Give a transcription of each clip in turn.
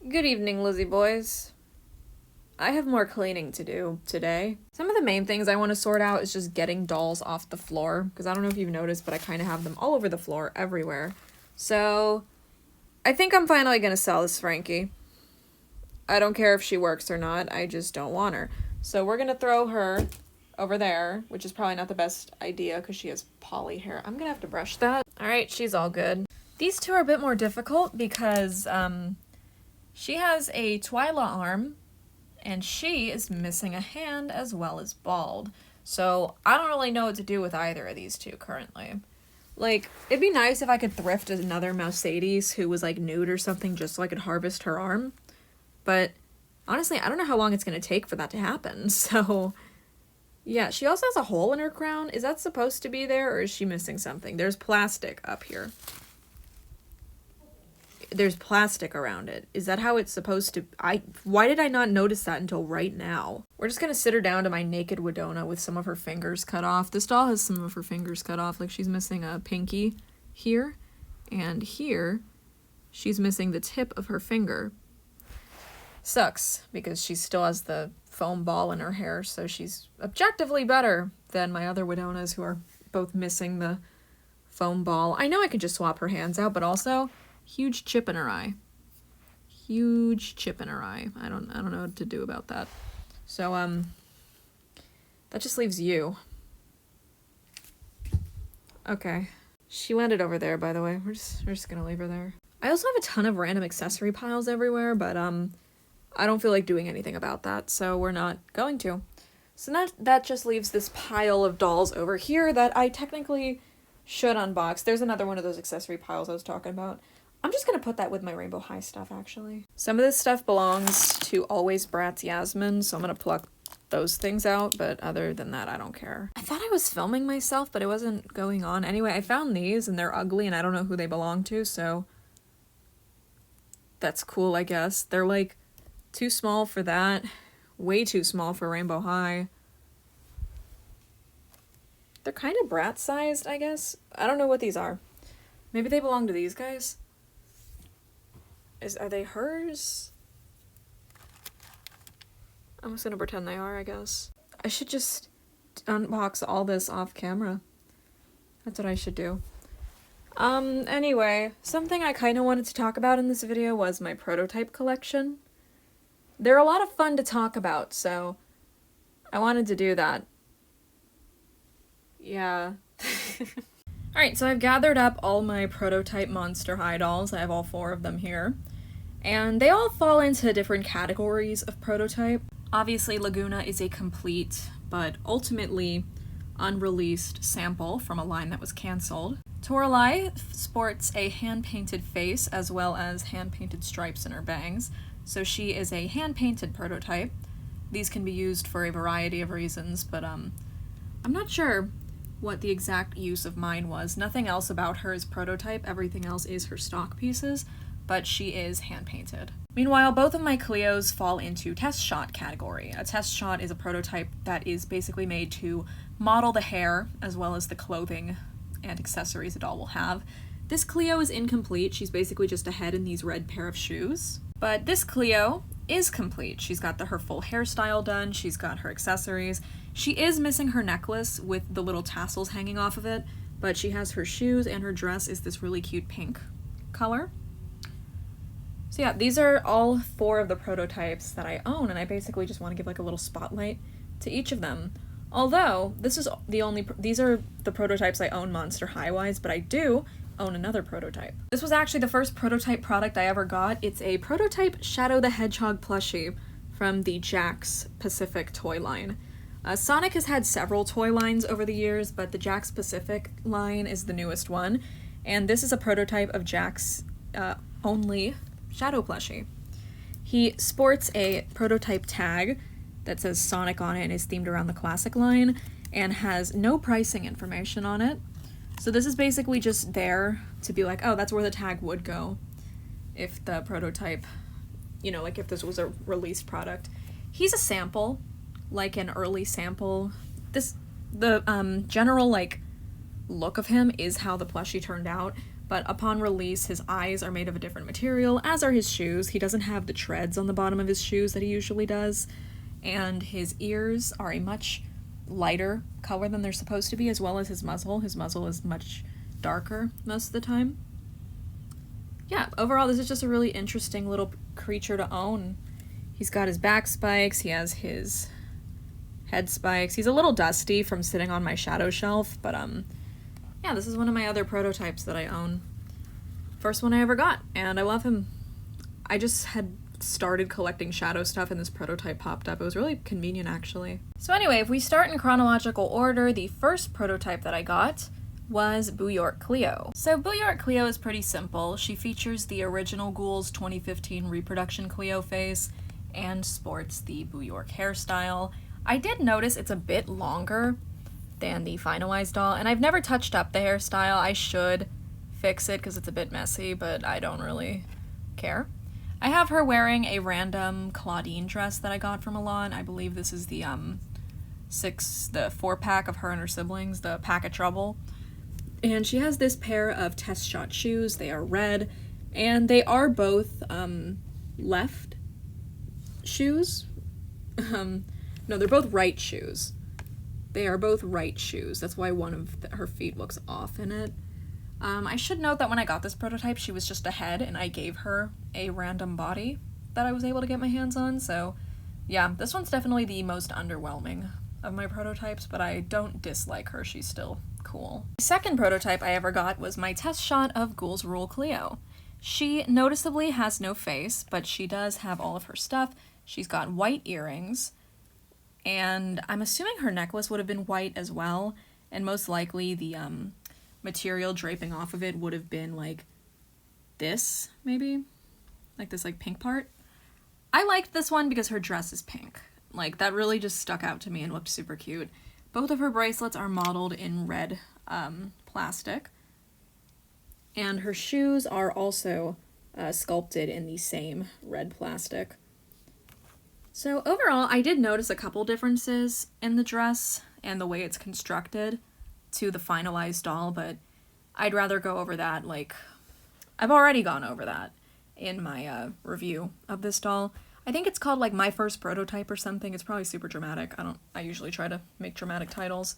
Good evening, Lizzie boys. I have more cleaning to do today. Some of the main things I want to sort out is just getting dolls off the floor, because I don't know if you've noticed, but I kind of have them all over the floor, everywhere. So, I think I'm finally going to sell this Frankie. I don't care if she works or not, I just don't want her. So we're going to throw her over there, which is probably not the best idea because she has poly hair. I'm going to have to brush that. Alright, she's all good. These two are a bit more difficult because, she has a Twyla arm, and she is missing a hand as well as bald. So I don't really know what to do with either of these two currently. Like, it'd be nice if I could thrift another Mercedes who was like nude or something just so I could harvest her arm. But honestly, I don't know how long it's going to take for that to happen. So yeah, she also has a hole in her crown. Is that supposed to be there or is she missing something? There's plastic up here. There's plastic around it. Is that how it's supposed to... Why did I not notice that until right now? We're just gonna sit her down to my naked Wedona with some of her fingers cut off. This doll has some of her fingers cut off. Like, she's missing a pinky here. And here, she's missing the tip of her finger. Sucks, because she still has the foam ball in her hair, so she's objectively better than my other Wedonas who are both missing the foam ball. I know I could just swap her hands out, but also... huge chip in her eye. Huge chip in her eye. I don't know what to do about that. So, that just leaves you. Okay. She landed over there, by the way. We're just gonna leave her there. I also have a ton of random accessory piles everywhere, but, I don't feel like doing anything about that, so we're not going to. So that just leaves this pile of dolls over here that I technically should unbox. There's another one of those accessory piles I was talking about. I'm just gonna put that with my Rainbow High stuff, actually. Some of this stuff belongs to Always Bratz Yasmin, so I'm gonna pluck those things out, but other than that, I don't care. I thought I was filming myself, but it wasn't going on. Anyway, I found these, and they're ugly, and I don't know who they belong to, so... that's cool, I guess. They're, like, too small for that. Way too small for Rainbow High. They're kind of Bratz-sized, I guess. I don't know what these are. Maybe they belong to these guys? Are they hers? I'm just gonna pretend they are, I guess. I should just unbox all this off camera. That's what I should do. Anyway, something I kind of wanted to talk about in this video was my prototype collection. They're a lot of fun to talk about, so I wanted to do that. Yeah. Alright, so I've gathered up all my prototype Monster High dolls. I have all 4 of them here. And they all fall into different categories of prototype. Obviously, Lagoona is a complete, but ultimately unreleased sample from a line that was cancelled. Toralei sports a hand-painted face as well as hand-painted stripes in her bangs, so she is a hand-painted prototype. These can be used for a variety of reasons, but I'm not sure what the exact use of mine was. Nothing else about her is prototype, everything else is her stock pieces, but she is hand-painted. Meanwhile, both of my Cleos fall into test shot category. A test shot is a prototype that is basically made to model the hair as well as the clothing and accessories a doll will have. This Cleo is incomplete. She's basically just a head in these red pair of shoes. But this Cleo is complete. She's got her full hairstyle done, she's got her accessories. She is missing her necklace with the little tassels hanging off of it, but she has her shoes and her dress is this really cute pink color. So yeah, these are all 4 of the prototypes that I own, and I basically just want to give like a little spotlight to each of them. Although, these are the prototypes I own Monster High-wise, but I do own another prototype. This was actually the first prototype product I ever got. It's a prototype Shadow the Hedgehog plushie from the Jakks Pacific toy line. Sonic has had several toy lines over the years, but the Jakks Pacific line is the newest one, and this is a prototype of Jakks only Shadow plushie. He sports a prototype tag that says Sonic on it and is themed around the classic line, and has no pricing information on it. So this is basically just there to be like, oh, that's where the tag would go if the prototype, you know, like if this was a released product. He's a sample, like an early sample. The general, like, look of him is how the plushie turned out, but upon release, his eyes are made of a different material, as are his shoes. He doesn't have the treads on the bottom of his shoes that he usually does, and his ears are a much lighter color than they're supposed to be, as well as his muzzle. His muzzle is much darker most of the time. Yeah, overall, this is just a really interesting little creature to own. He's got his back spikes, he has his head spikes. He's a little dusty from sitting on my shadow shelf, but yeah, this is one of my other prototypes that I own. First one I ever got, and I love him. I just had started collecting shadow stuff and this prototype popped up. It was really convenient, actually. So anyway, if we start in chronological order, the first prototype that I got was Boor Cleo. So Boor Cleo is pretty simple. She features the original Ghoul's 2015 reproduction Cleo face and sports the Boor hairstyle. I did notice it's a bit longer than the finalized doll, and I've never touched up the hairstyle. I should fix it because it's a bit messy, but I don't really care. I have her wearing a random Claudine dress that I got from Milan. I believe this is the 4-pack of her and her siblings, the Pack of Trouble. And she has this pair of test shot shoes. They are red, and they are both left shoes. No, they're both right shoes. They are both right shoes. That's why one of her feet looks off in it. I should note that when I got this prototype, she was just a head, and I gave her a random body that I was able to get my hands on, so yeah, this one's definitely the most underwhelming of my prototypes, but I don't dislike her. She's still cool. The second prototype I ever got was my test shot of Ghoul Cleo. She noticeably has no face, but she does have all of her stuff. She's got white earrings, and I'm assuming her necklace would have been white as well, and most likely the material draping off of it would have been like this, maybe? Like this like pink part. I liked this one because her dress is pink. Like, that really just stuck out to me and looked super cute. Both of her bracelets are modeled in red plastic, and her shoes are also sculpted in the same red plastic. So overall, I did notice a couple differences in the dress and the way it's constructed to the finalized doll, but I'd rather go over that, like, I've already gone over that in my review of this doll. I think it's called, like, My First Prototype or something. It's probably super dramatic. I usually try to make dramatic titles.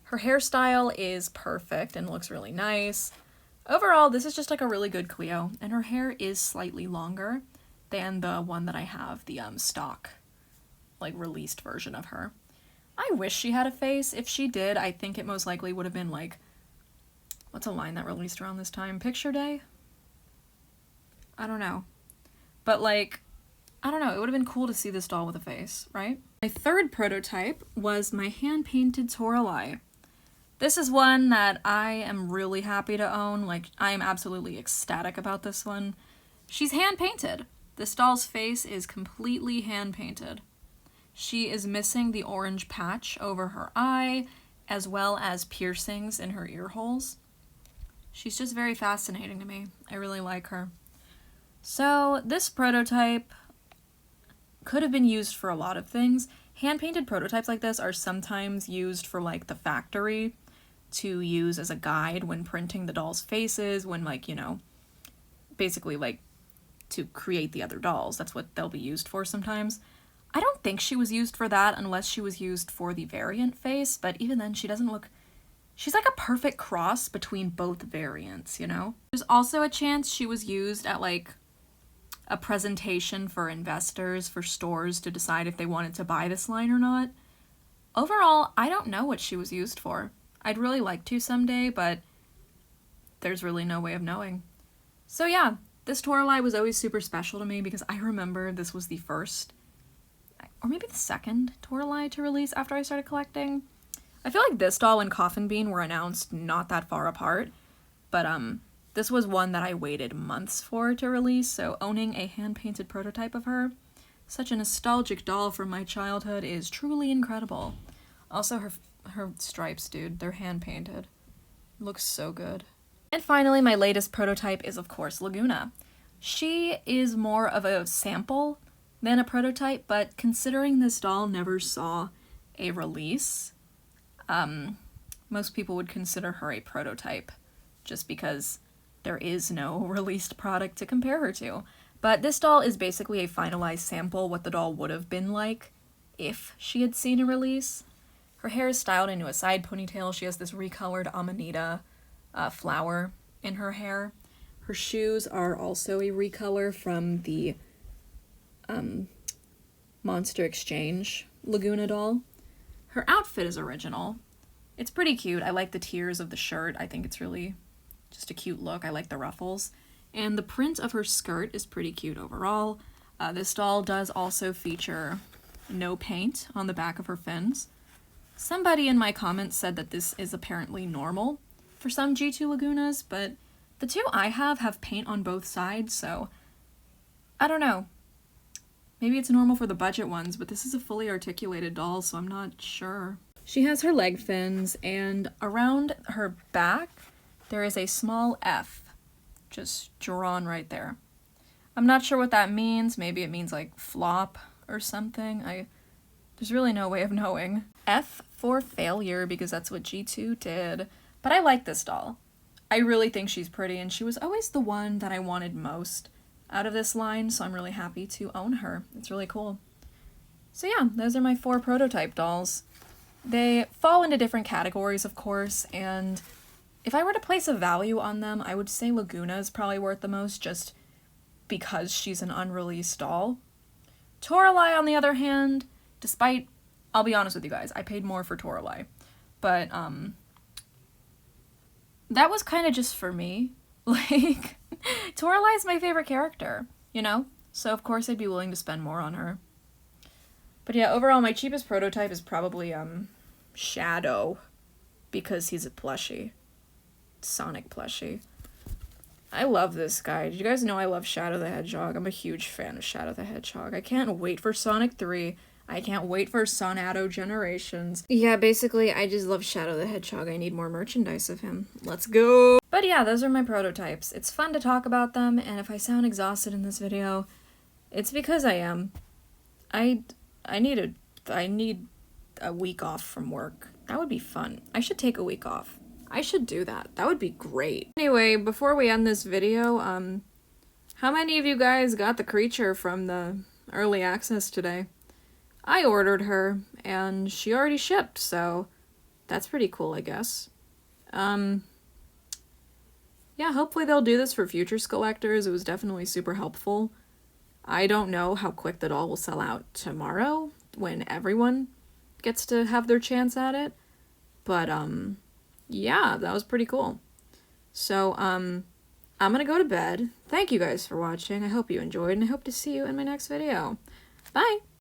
Her hairstyle is perfect and looks really nice. Overall, this is just, like, a really good Cleo, and her hair is slightly longer than the one that I have, the stock, like, released version of her. I wish she had a face. If she did, I think it most likely would have been, like, what's a line that released around this time? Picture Day? I don't know. But, like, I don't know, it would have been cool to see this doll with a face, right? My third prototype was my hand-painted Toralei. This is one that I am really happy to own. Like, I am absolutely ecstatic about this one. She's hand-painted. This doll's face is completely hand-painted. She is missing the orange patch over her eye, as well as piercings in her ear holes. She's just very fascinating to me. I really like her. So, this prototype could have been used for a lot of things. Hand-painted prototypes like this are sometimes used for, like, the factory to use as a guide when printing the dolls' faces, when, like, you know, basically, like, to create the other dolls. That's what they'll be used for sometimes. I don't think she was used for that unless she was used for the variant face, but even then she doesn't look... She's like a perfect cross between both variants, you know? There's also a chance she was used at, like, a presentation for investors, for stores to decide if they wanted to buy this line or not. Overall, I don't know what she was used for. I'd really like to someday, but there's really no way of knowing. So yeah, this Toralei was always super special to me because I remember this was the first, or maybe the second Toralei to release after I started collecting. I feel like this doll and Coffin Bean were announced not that far apart, but this was one that I waited months for to release, so owning a hand-painted prototype of her, such a nostalgic doll from my childhood, is truly incredible. Also, her stripes, dude, they're hand-painted. Looks so good. And finally, my latest prototype is, of course, Lagoona. She is more of a sample than a prototype, but considering this doll never saw a release, most people would consider her a prototype, just because there is no released product to compare her to. But this doll is basically a finalized sample what the doll would have been like if she had seen a release. Her hair is styled into a side ponytail. She has this recolored Amanita flower in her hair. Her shoes are also a recolor from the Monster Exchange Lagoona doll. Her outfit is original. It's pretty cute. I like the tiers of the shirt. I think it's really just a cute look. I like the ruffles. And the print of her skirt is pretty cute overall. This doll does also feature no paint on the back of her fins. Somebody in my comments said that this is apparently normal for some G2 Lagoonas, but the two I have paint on both sides, so I don't know. Maybe it's normal for the budget ones, but this is a fully articulated doll, so I'm not sure. She has her leg fins, and around her back, there is a small F, just drawn right there. I'm not sure what that means. Maybe it means like flop or something. There's really no way of knowing. F for failure, because that's what G2 did. But I like this doll. I really think she's pretty, and she was always the one that I wanted most out of this line, so I'm really happy to own her. It's really cool. So yeah, those are my 4 prototype dolls. They fall into different categories, of course, and if I were to place a value on them, I would say Lagoona is probably worth the most, just because she's an unreleased doll. Toralei, on the other hand, despite, I'll be honest with you guys, I paid more for Toralei, but that was kind of just for me. Like, Toralei is my favorite character, you know? So of course I'd be willing to spend more on her. But yeah, overall my cheapest prototype is probably Shadow, because he's a plushie. Sonic plushie. I love this guy. Did you guys know I love Shadow the Hedgehog? I'm a huge fan of Shadow the Hedgehog. I can't wait for Sonic 3. I can't wait for Sonado Generations. Yeah, basically, I just love Shadow the Hedgehog. I need more merchandise of him. Let's go! But yeah, those are my prototypes. It's fun to talk about them, and if I sound exhausted in this video, it's because I am. I need a week off from work. That would be fun. I should take a week off. I should do that. That would be great. Anyway, before we end this video, how many of you guys got the creature from the early access today? I ordered her, and she already shipped, so that's pretty cool, I guess. Yeah, hopefully they'll do this for future collectors. It was definitely super helpful. I don't know how quick the doll will sell out tomorrow, when everyone gets to have their chance at it. But, yeah, that was pretty cool. So, I'm gonna go to bed. Thank you guys for watching. I hope you enjoyed, and I hope to see you in my next video. Bye!